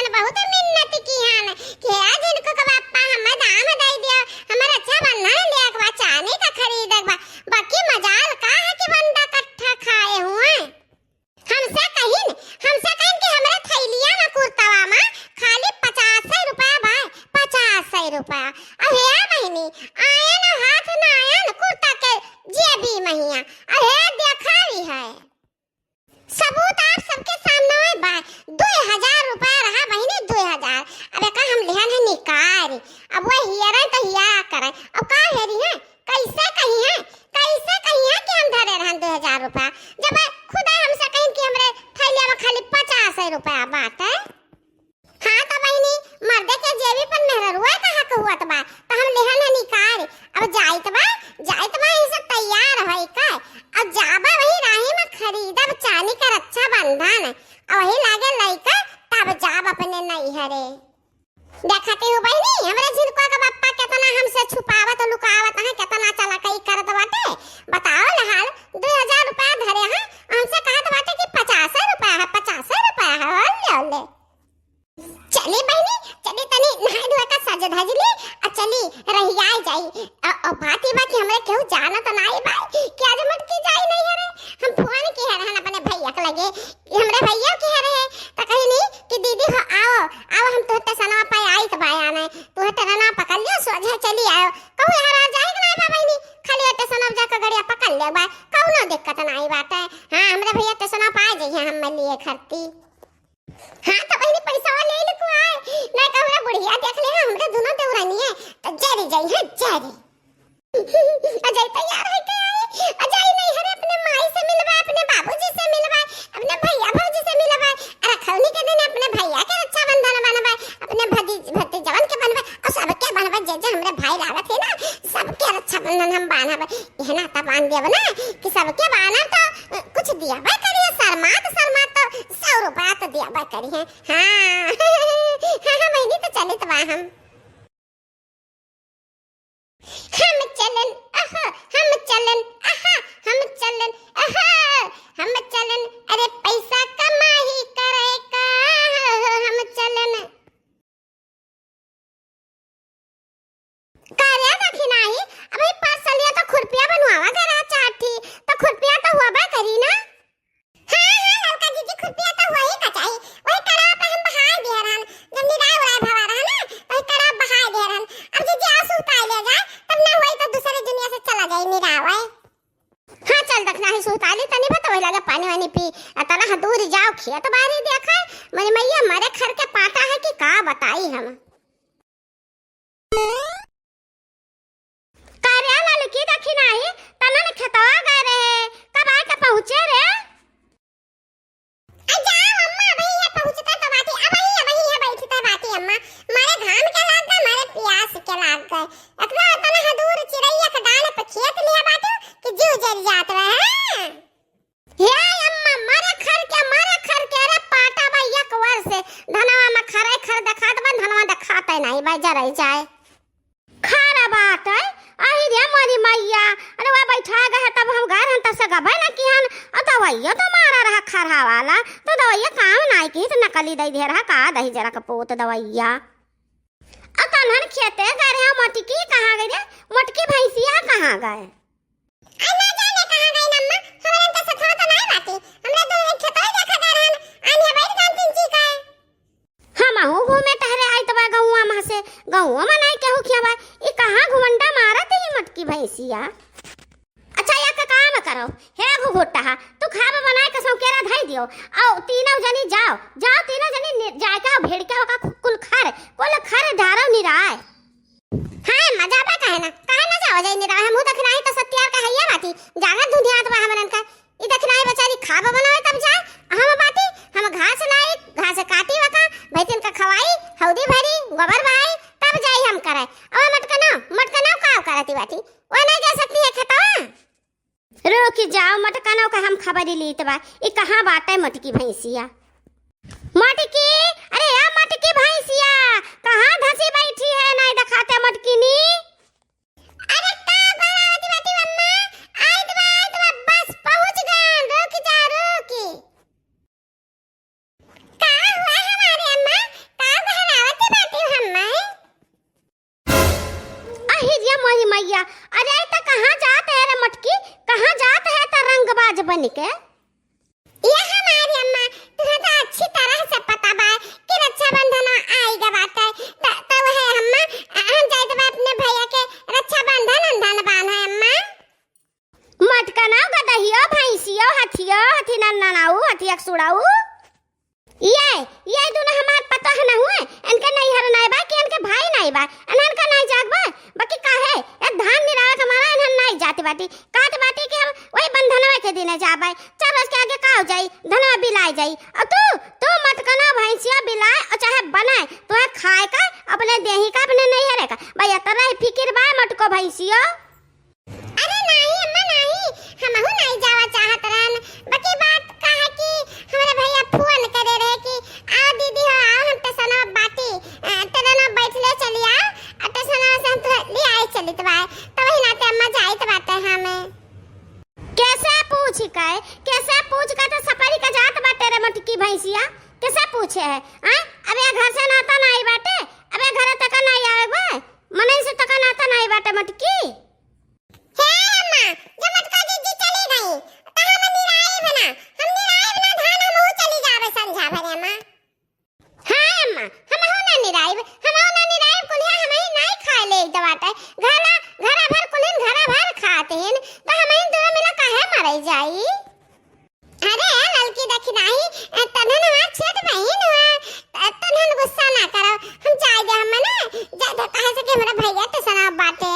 हन बहुत मिन्नत की हन कि आज इनको का बापा हम दाम दई दिया हमारा अच्छा बनना ले के चाने का खरीद बा बाकी मजाल का है कि बंदा कट्ठा खाए हुए हमसे कहीं कि हमरा थैलिया में कुर्तावा में खाली 50 रुपया भाई 50 रुपया अरे बहनी आया ना हाथ ना आया ना कुर्ता के जेबी महिया अरे देखा भी है सबूत आप सबके सामने है भाई 2000 रुपया रहा बहनी 2000 अबे का हम लेहन है निकार अब वो हियरा तो हिया करे अब का हेरी है कैसे कही है कि हम धरे रहन 2000 रुपया जब खुदा हमसे कहीं कि हमरे थैलिया में खाली 50 रुपया बात है हाँ तो बहनी मर्दे के जेबी पर मेहर हुआ कहा के हुआ बा तो हम लेहन है निकार अब जाइत बा ये सब तैयार है का अब जाबा वही राही में खरीदब चांदी का रक्षा बंधन और वही लागे लइका तब जाब अपने नहीं हरे देखते हो बहनी हमरे झिलका का बापा कितना हमसे छुपावत और लुकावत है कितना चला कई करत बाटे बताओ ना हाल 2000 रुपया धरे हैं हमसे कहत बाटे कि 50 रुपया है 50 रुपया है ले चली बहनी चली तनी नहाय धोए का सज धज ली आ चली रहिया जाई और बात हमरे केहू जाना तो नहीं भाई कि आज मटकी जाई नहीं है रे हम फोन की है रहन अपने भैया के लगे हमरे भैया की है रहे तो कहीं नहीं कि दीदी हो आओ हम तोहते सना पे आई के भाई आना तोहते ना पकड़ लियो सोझे चली आयो कहू यार आ जाए कि नहीं बहनी खाली अटे सना जाके गड़िया पकड़ ले भाई कौनो दिक्कत नहीं बात है हां हमरे भैया ते सना पा जाइए हम लिए खरती हां तो बहनी पैसा ले लको आए ना कहू बुढ़िया देख ले हमरे दोनों देवरानी है तो जरी जाई है जरी अजय तैयार है के आए अजय नहीं हरे अपने माई से मिलवा अपने बाबूजी से मिलवा अपने भैया भौजी से मिलवा अरे खौनी के दिन अपने भैया के रक्षा बंधन बनवा अपने भतीजवन के बनवा और सबके बनवा जे हमरे भाई लागत है ना सबके रक्षा बंधन हम बांधब है ना तब बांध देब ना कि सबके बाना तो कुछ दिया बा करिए शर्मात तो 100 रुपया तो दिया बा करिए हां महीने तो चले तो हम चलन अरे पैसा कमाही करे का हम चलन कार्य दखिना ही अबे 5 साल तो खुरपिया बनवावा करा चाठी तो खुरपिया तो हुआ बा करी ना हां लड़का जी खुरपिया तो हुआ ही का चाहिए वही करा पे हम बहाई दे रहन जब निराय उड़ाय भवा रहन ना वही करा बहाई दे रहन अब जी आंसू उतार ले जाए तब ना होई तो दूसरे दुनिया से चला जाए निराय हां चल दखना ही सुताली तनी बतावे लगे पानी वानी पी तना दूर जाओ खेत बारी देखा मेरी मैया मारे घर के पाता है कि का बताई हम कार्यालय लड़की दखिना ही तना ने खेतवा गए रहे कब आके पहुंचे रे जाओ अम्मा भैया पहुंचता तो बाती अब वही है बैठता बाती अम्मा मारे घाम के लाग गए मारे प्यास के लाग गए इतना तना दूर चिड़ैया के डाल पे खेत लिया बाटू कि जीव जल जात रहे हे अम्मा मारे खर के रे पाटा बा एक वर्ष से धनवा में खरे खर दिखात बा धनवा दिखाते नहीं बा जरई जाए खारा बात है आही रे मोरी मैया अरे वा बैठा गए तब हम घर हम तब से गबे ना किहन दवाइया तो मारा रहा खरहा वाला तो दवाइया काम नहीं की तो नकली दई दे रहा का दही जरा का पोत दवाइया कन्हन खेते गए रे मटकी कहां गई रे मटकी भैंसिया कहां गए ना जाने कहां गई नम्मा हमरे तो सखा तो नहीं बाती हमरे तो खेतई देखा करहन आनी बैठ गन तिंची का हम हूं घूमे टहरे आई तबा गौवा में से गौवा में नहीं केहू खियाबा ई कहां घुमंडा मारत है मटकी भैंसिया अच्छा या का काम करो हे घुघुट्टा तू खाब बनाए के सौ केरा धई दियो आओ तीनों जनी जाओ तीनों जनी जाके भेड़ के होका कुल खर धारो निराय हां मजा बा काहे ना जाओ जाई निराय हम दखना ही तो सत्यार का हैया बाती जागा दुनियात बा हमरन का ई दखना ही बेचारी खाब बनावे तब जाए हम बाती हम घास लाई घास काटी वका भैतन का खवाई हौदी भरी गोबर भाई तब जाई हम करे अब मटकना का करती बाती ओ नहीं जा सकती है खतवा रोकी जाओ मटकनों का हम खबर ली तबा ई कहां बाटे मटकी भैंसिया मटकी अरे या मटकी भैंसिया कहां धसी बैठी है नहीं दिखाते मटकी नी अरे का बनावती बाती मम्मा आई दबा बस पहुंच गए रुक जा रुकी का हुआ हमारे अम्मा बन के। ये हमारी अम्मा तुम्हें तो अच्छी तरह से पता बा कि रक्षाबंधन आएगा बाटे तो है अम्मा हम जाए तो अपने भैया के रक्षाबंधन अंधन बांधा अम्मा। मटका नाव गदहियो भैंसियो हथियो हथी नन्नाऊ हथी अक्सुड़ाऊ ये दोनों हमार पता है ना हुए इनके नहीं हर नहीं बा कि इनके भाई नहीं बा अनन का नहीं जाग बा बाकी काहे एक धान निरावे हमारा अनन नहीं जाती बाटी काट बाटी कि हम वही बंधनवा के दिने जाबे 4 रोज के आगे का हो जाई धनवा बिलाई जाई और तू मटका ना भैंसिया बिलाए और चाहे बनाए तो है खाए का अपने देही का अपने नहीं हरे का भैया तरा फिकिर बा मटको भैंसियो। अरे नहीं अम्मा नहीं हमहु नहीं जावा चाहत रहन बाकी बात का है कि हमारे भैया फोन करे रहे कि आओ दीदी हो आओ हम टसना बाटी तेरे ना बैठले चली आओ टसना से हम तो ले आए चली तो भाई तब ही नाते अम्मा जाई तो बात है हमें कैसे पूछ का तो सफारी का जात बाटे रे मटकी भैंसिया कैसे पूछे है अबे घर से नाता नहीं बाटे अबे घर तक नहीं आवे बे मने से तक नाता नहीं बाटे मटकी। हे अम्मा जब मटका दीदी चली गई तो हम निराए बना धान हम चली जावे संझा भरे अम्मा। हां अम्मा हमहु ना निराए कुलिया हम ही नहीं खाए ले दवाटे घरा भर कुलिन घरा भर खाते हैं तो हम ही दोनों मिला काहे मरे जाई। अरे ललकी देखी नहीं तनन हमार छेट बहन हुआ तनन गुस्सा ना करो हम जाए दे हम ना ज्यादा कहे से कि हमारा भैया तो सना बाटे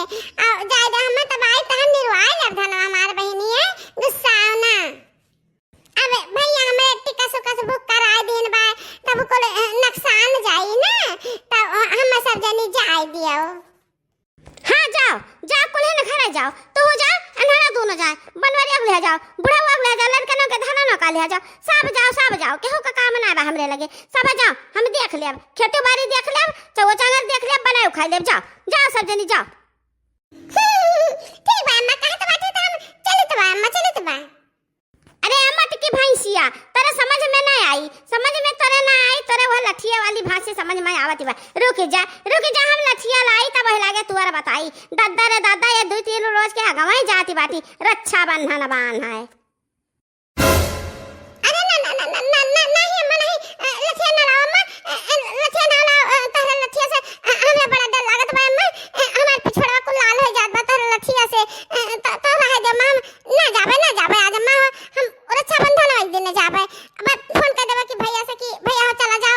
और जाए दे हम तब आई तो हम निर्वाय लग धन हमार बहनी है गुस्सा ना अब भैया हमें टिका सुका से भूख कर आए दिन बा तब को नुकसान जाई ना तब हम सब जनी जाए दियो। हां जाओ कुलिन घर जाओ तो हो जाओ अनहरा दोनों जाए बनवारी ले जाओ बुढ़ा हुआ ले जाओ लड़का के धाना न का ले जाओ सब जाओ केहू का काम ना बा हमरे लगे सब जाओ हम देख लेब खेती बाड़ी देख लेब चौ चांगर देख लेब बनाओ खा लेब जाओ सब जनी जाओ। ठीक बा अम्मा कहे तो बात है हम चले तो बा अम्मा चले तो बा। अरे मटकी भैंसिया तेरे समझ में नहीं आई तेरे ना आई तेरे वो लठिया वाली भाषा समझ में आवत बा रुक जा हम लठिया लाई तब लागे तुअर बताई दादा रे दादा ये 2-3 रोज के गवाई जाती बाटी रक्षाबंधन बांध है। अरे ना नहीं अम्मा नहीं लठिया ना लाओ अम्मा लठिया ना लाओ तहरा लठिया से हमरा बड़ा डर लागत बा अम्मा हमार पिछड़वा को लाल हो जात बा तहरा लठिया से तो रह दे मां ना जाबे आज अम्मा हम रक्षाबंधन वाले दिन जाबे अब फोन कर देबा कि भैया से कि भैया चला जाओ